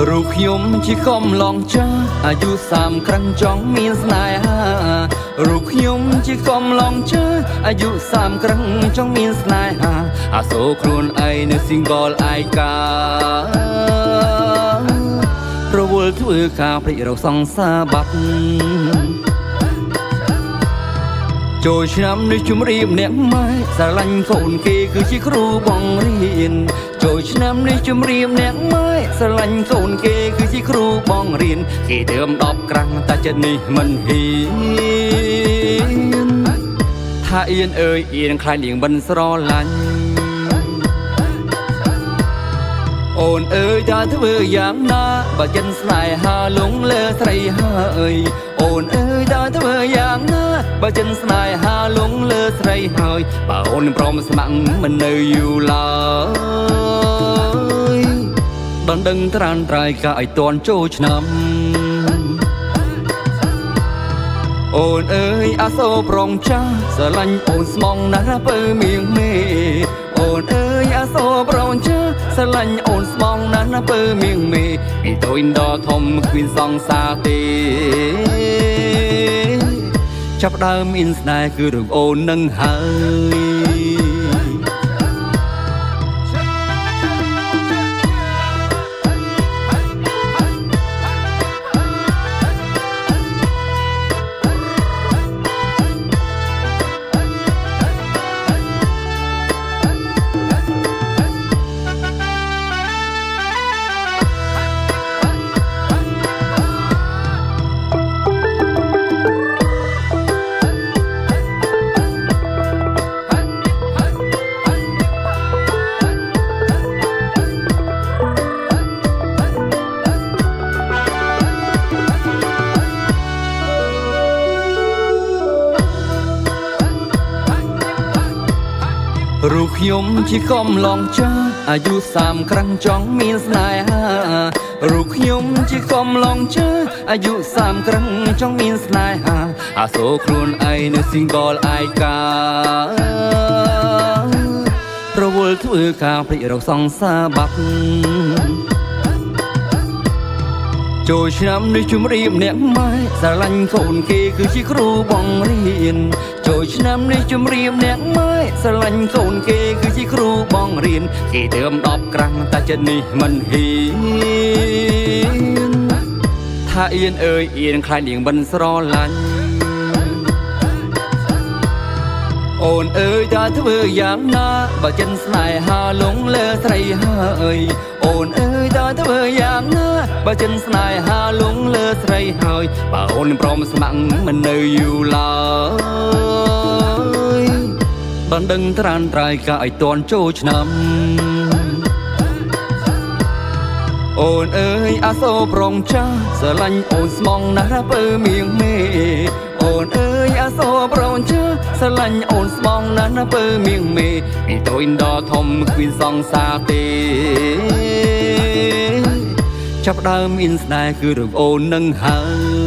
រូបខ្ញុំជាខំឡងចាអាយុ30ក្រាំងចង់មានស្នេហារូបខ្ញុំជាខំឡងចាអាយុ30ក្រាំងចង់មានស្នេហាអាសូរខ្លួនឯងនៅ single ឯការវល់ធ្វើការព្រិចរកសង្សារបាត់ចូលឆ្នាំនេះជំរាបអ្នកម៉ែស្រឡាញ់កូនគេគឺជាគ្រូបង្រៀនចូលឆ្នាំនេះជំរាបអ្នកម៉ែស្រឡាញ់កូនគេគឺជាគ្រូបង្រៀនគេដើម10ក្រាំងតែចិត្តនេះមិនហ៊ានថាអៀនអើយអៀនខ្លាចនាងមិនស្រឡាញ់អូនអើយតើធ្វើយ៉ាងណាបើចិនស្នេហាលងលើស្រីហើយអូនអើយតើធ្វើយ៉ាងណាបើចិនស្នេហាលងលើស្រីហើយបើអូនព្រមស្ម័គ្រមិននៅយូរឡើយបានដឹងត្រានត្រៃកាឲ្យតន់ចូលឆ្នាំអូនអើយអាសូរប្រងចាស់ស្រឡាញ់អូនស្មងណាស់ពើមៀងមេអូនអើយអាសូរប្រងចាស់ស្រឡាញ់អូនស្មងណាស់ពើមៀងមេពីតូចដល់ធំគ្មានសង្សារទេចាប់ដើមមានស្នេហ៍គឺរឿងអូននឹងហើយរូបខ្ញុំជាខំឡងចាអាយុ30ក្រាំងចង់មានស្នេហារូបខ្ញុំជាខំឡងចាអាយុ30ក្រាំងចង់មានស្នេហាអាសូរខ្លួនឯងនៅ single ឯការវល់ធ្វើការព្រិចរកសង្សារបាត់ចូលឆ្នាំនេះជំរាបអ្នកម៉ែស្រឡាញ់កូនគេគឺជាគ្រូបង្រៀនចូលឆ្នាំនេះជំរាបអ្នកម៉ែស្រឡាញ់កូនគេគឺជាគ្រូបង្រៀនគេដើម10ក្រាំងតែចិត្តនេះមិនហ៊ានថាអៀនអើយអៀនខ្លាចនាងមិនស្រឡាញ់អូនអើយតើធ្វើយ៉ាងណាបើចិនស្នេហាលងលើស្រីហើយអូនអើយតើធ្វើយ៉ាងណាបើចិនស្នេហាលងលើស្រីហើយបើអូនព្រមស្ម័គ្រមិននៅយូរឡើយបានដឹងត្រានត្រៃកាឲ្យតន់ចូលឆ្នាំអូនអើយអាសូរប្រងចាស់ស្រឡាញ់អូនស្មងណាស់ពើមៀងមេអូនអើយអាសូរប្រងចាស់ស្រឡាញ់អូនស្មងណាស់ពើមៀងមេពីតូចដល់ធំគ្មានសង្សារទេចាប់ដើមមានស្នេហ៍គឺរឿងអូននឹងហើយ